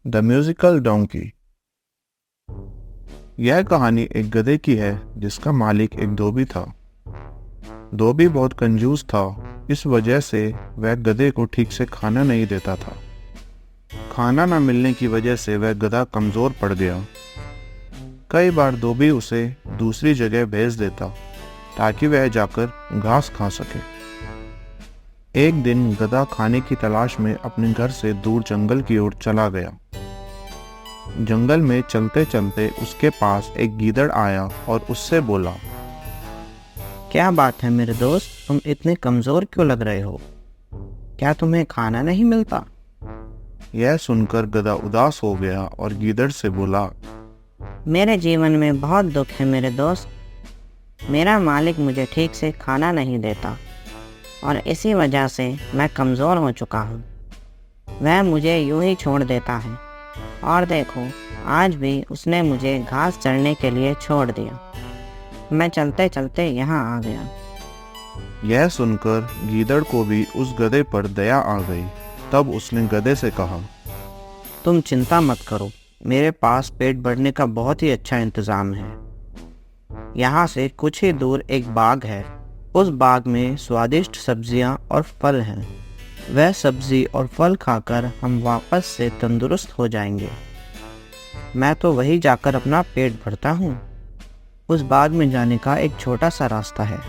The musical donkey. यह कहानी एक गधे की है जिसका मालिक एक धोबी था। धोबी बहुत कंजूस था, इस वजह से वह गधे को ठीक से खाना नहीं देता था। खाना न मिलने की वजह से वह गधा कमजोर पड़ गया। कई बार धोबी उसे दूसरी जगह भेज देता ताकि वह जाकर घास खा सके। एक दिन गधा खाने की तलाश में अपने घर से दूर जंगल की ओर चला गया। जंगल में चलते चलते उसके पास एक गीदड़ आया और उससे बोला, क्या बात है मेरे दोस्त, तुम इतने कमजोर क्यों लग रहे हो? क्या तुम्हें खाना नहीं मिलता? यह सुनकर गधा उदास हो गया और गीदड़ से बोला, मेरे जीवन में बहुत दुख है मेरे दोस्त। मेरा मालिक मुझे ठीक से खाना नहीं देता और इसी वजह से मैं कमज़ोर हो चुका हूँ। वह मुझे यूं ही छोड़ देता है और देखो, आज भी उसने मुझे घास चरने के लिए छोड़ दिया। मैं चलते चलते यहाँ आ गया। यह सुनकर गीदड़ को भी उस गधे पर दया आ गई। तब उसने गधे से कहा, तुम चिंता मत करो, मेरे पास पेट भरने का बहुत ही अच्छा इंतज़ाम है। यहाँ से कुछ ही दूर एक बाग है। उस बाग में स्वादिष्ट सब्जियाँ और फल हैं। वह सब्जी और फल खाकर हम वापस से तंदुरुस्त हो जाएंगे। मैं तो वहीं जाकर अपना पेट भरता हूँ। उस बाग में जाने का एक छोटा सा रास्ता है।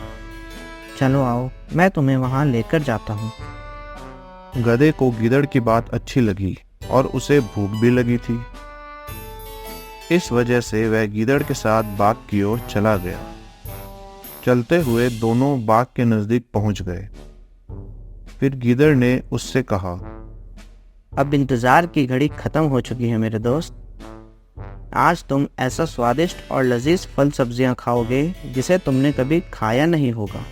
चलो आओ, मैं तुम्हें वहाँ लेकर जाता हूँ। गधे को गीदड़ की बात अच्छी लगी और उसे भूख भी लगी थी। इस वजह से वह गीदड़ के साथ बाग की ओर चला गया। चलते हुए दोनों बाग के नजदीक पहुंच गए। फिर गीदड़ ने उससे कहा, अब इंतज़ार की घड़ी ख़त्म हो चुकी है मेरे दोस्त। आज तुम ऐसा स्वादिष्ट और लजीज फल सब्जियां खाओगे जिसे तुमने कभी खाया नहीं होगा।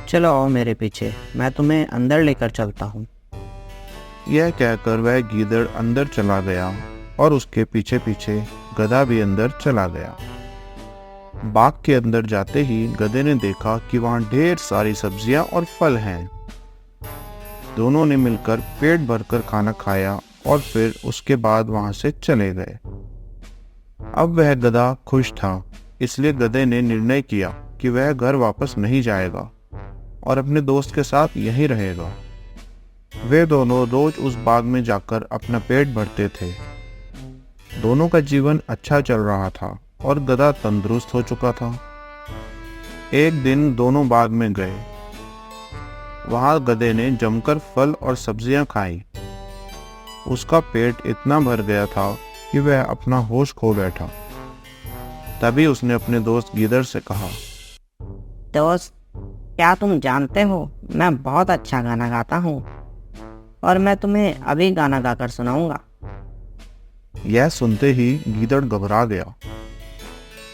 चलो आओ मेरे पीछे, मैं तुम्हें अंदर लेकर चलता हूँ। यह कहकर वह गीदड़ अंदर चला गया और उसके पीछे पीछे गधा भी अंदर चला गया। बाग के अंदर जाते ही गधे ने देखा कि वहां ढेर सारी सब्जियां और फल हैं। दोनों ने मिलकर पेट भरकर खाना खाया और फिर उसके बाद वहां से चले गए। अब वह गधा खुश था, इसलिए गधे ने निर्णय किया कि वह घर वापस नहीं जाएगा और अपने दोस्त के साथ यहीं रहेगा। वे दोनों रोज उस बाग में जाकर अपना पेट भरते थे। दोनों का जीवन अच्छा चल रहा था और गधा तंदुरुस्त हो चुका था। एक दिन दोनों बाग में गए। वहां गधे ने जमकर फल और सब्जियां खाई। उसका पेट इतना भर गया था कि वह अपना होश खो बैठा। तभी उसने अपने दोस्त गीदड़ से कहा, दोस्त, क्या तुम जानते हो, मैं बहुत अच्छा गाना गाता हूँ और मैं तुम्हें अभी गाना गाकर सुनाऊंगा। यह सुनते ही गीदड़ घबरा गया,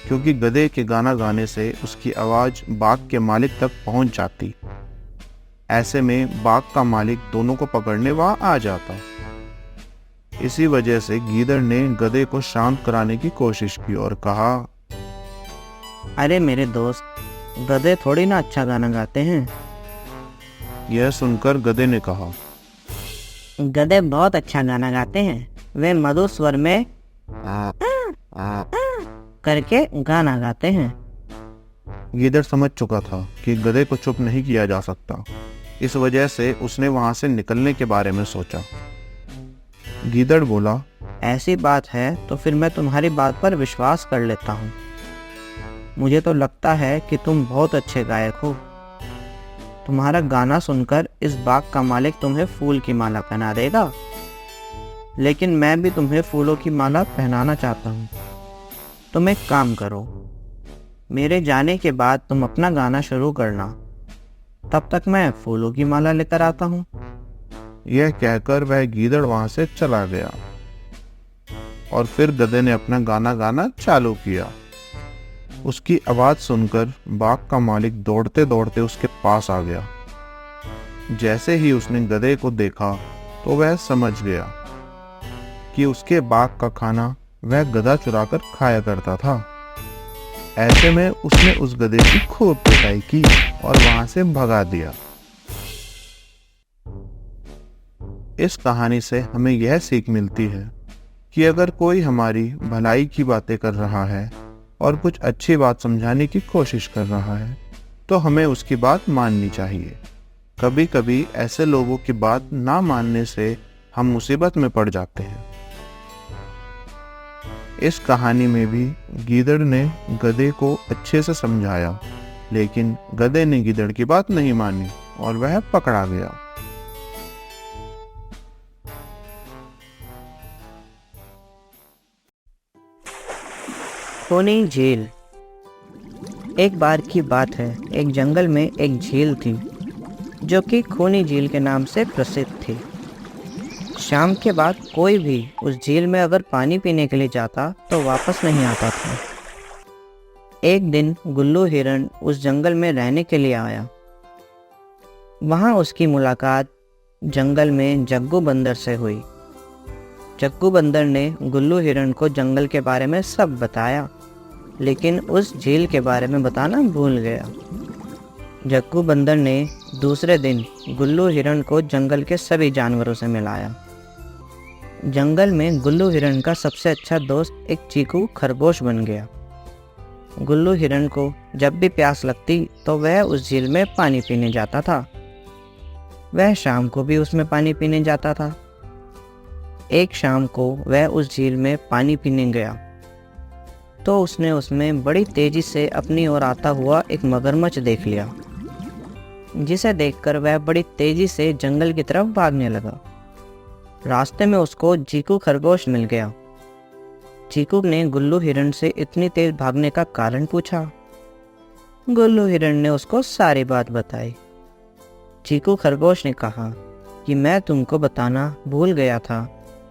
क्योंकि गधे के गाना गाने से उसकी आवाज बाग के मालिक तक पहुंच जाती। ऐसे में बाग का मालिक दोनों को पकड़ने वहां आ जाता। इसी वजह से गीदड़ ने गधे को शांत कराने की कोशिश की और कहा, अरे मेरे दोस्त, गधे थोड़ी ना अच्छा गाना गाते हैं। यह सुनकर गधे ने कहा, गधे बहुत अच्छा गाना गाते हैं। वे मधुर स्वर में करके गाना गाते हैं। गीदड़ समझ चुका था कि गधे को चुप नहीं किया जा सकता। इस वजह से उसने वहां से निकलने के बारे में सोचा। गीदड़ बोला, ऐसी बात है तो फिर मैं तुम्हारी बात पर विश्वास कर लेता हूँ। मुझे तो लगता है कि तुम बहुत अच्छे गायक हो। तुम्हारा गाना सुनकर इस बाग का मालिक तुम्हें फूल की माला पहना देगा। लेकिन मैं भी तुम्हें फूलों की माला पहनाना चाहता हूँ। तुम एक काम करो, मेरे जाने के बाद तुम अपना गाना शुरू करना। तब तक मैं फूलों की माला लेकर आता हूँ। यह कहकर वह गीदड़ वहां से चला गया और फिर गधे ने अपना गाना गाना चालू किया। उसकी आवाज सुनकर बाग का मालिक दौड़ते दौड़ते उसके पास आ गया। जैसे ही उसने गधे को देखा तो वह समझ गया कि उसके बाग का खाना वह गधा चुराकर खाया करता था। ऐसे में उसने उस गधे की खूब पिटाई की और वहां से भगा दिया। इस कहानी से हमें यह सीख मिलती है कि अगर कोई हमारी भलाई की बातें कर रहा है और कुछ अच्छी बात समझाने की कोशिश कर रहा है तो हमें उसकी बात माननी चाहिए। कभी कभी ऐसे लोगों की बात ना मानने से हम मुसीबत में पड़ जाते हैं। इस कहानी में भी गीदड़ ने गधे को अच्छे से समझाया, लेकिन गधे ने गीदड़ की बात नहीं मानी और वह पकड़ा गया। खूनी झील। एक बार की बात है, एक जंगल में एक झील थी जो कि खूनी झील के नाम से प्रसिद्ध थी। शाम के बाद कोई भी उस झील में अगर पानी पीने के लिए जाता तो वापस नहीं आता था। एक दिन गुल्लू हिरण उस जंगल में रहने के लिए आया। वहाँ उसकी मुलाकात जंगल में जग्गू बंदर से हुई। जग्गू बंदर ने गुल्लू हिरण को जंगल के बारे में सब बताया, लेकिन उस झील के बारे में बताना भूल गया। जग्गू बंदर ने दूसरे दिन गुल्लू हिरण को जंगल के सभी जानवरों से मिलाया। जंगल में गुल्लू हिरण का सबसे अच्छा दोस्त एक चीकू खरगोश बन गया। गुल्लू हिरण को जब भी प्यास लगती तो वह उस झील में पानी पीने जाता था। वह शाम को भी उसमें पानी पीने जाता था। एक शाम को वह उस झील में पानी पीने गया तो उसने उसमें बड़ी तेजी से अपनी ओर आता हुआ एक मगरमच्छ देख लिया, जिसे देखकर वह बड़ी तेजी से जंगल की तरफ भागने लगा। रास्ते में उसको चीकू खरगोश मिल गया। चीकू ने गुल्लू हिरण से इतनी तेज भागने का कारण पूछा। गुल्लू हिरण ने उसको सारी बात बताई। चीकू खरगोश ने कहा कि मैं तुमको बताना भूल गया था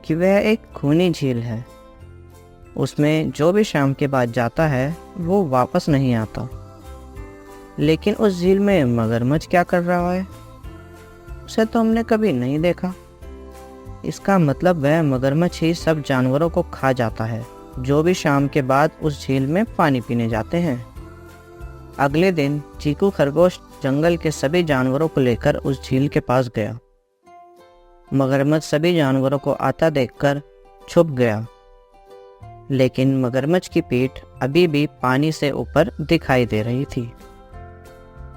कि वह एक खूनी झील है। उसमें जो भी शाम के बाद जाता है वो वापस नहीं आता। लेकिन उस झील में मगरमच्छ क्या कर रहा है? उसे तो हमने कभी नहीं देखा। इसका मतलब वह मगरमच्छ ही सब जानवरों को खा जाता है जो भी शाम के बाद उस झील में पानी पीने जाते हैं। अगले दिन चीकू खरगोश जंगल के सभी जानवरों को लेकर उस झील के पास गया। मगरमच्छ सभी जानवरों को आता देखकर छुप गया, लेकिन मगरमच्छ की पीठ अभी भी पानी से ऊपर दिखाई दे रही थी।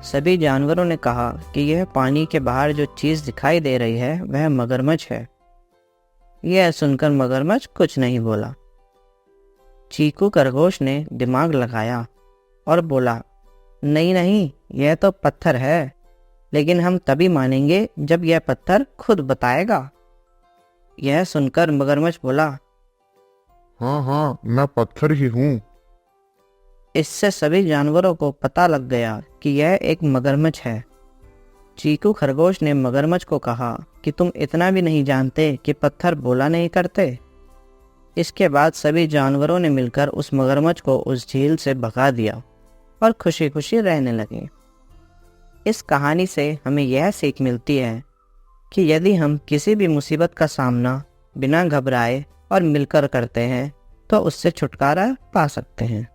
सभी जानवरों ने कहा कि यह पानी के बाहर जो चीज़ दिखाई दे रही है वह मगरमच्छ है। यह सुनकर मगरमच्छ कुछ नहीं बोला। चीकू खरगोश ने दिमाग लगाया और बोला, नहीं नहीं, यह तो पत्थर है, लेकिन हम तभी मानेंगे जब यह पत्थर खुद बताएगा। यह सुनकर मगरमच्छ बोला, हाँ हाँ, मैं पत्थर ही हूँ। इससे सभी जानवरों को पता लग गया कि यह एक मगरमच्छ है। चीकू खरगोश ने मगरमच्छ को कहा कि तुम इतना भी नहीं जानते कि पत्थर बोला नहीं करते। इसके बाद सभी जानवरों ने मिलकर उस मगरमच्छ को उस झील से भगा दिया और खुशी खुशी रहने लगे। इस कहानी से हमें यह सीख मिलती है कि यदि हम किसी भी मुसीबत का सामना बिना घबराए और मिलकर करते हैं तो उससे छुटकारा पा सकते हैं।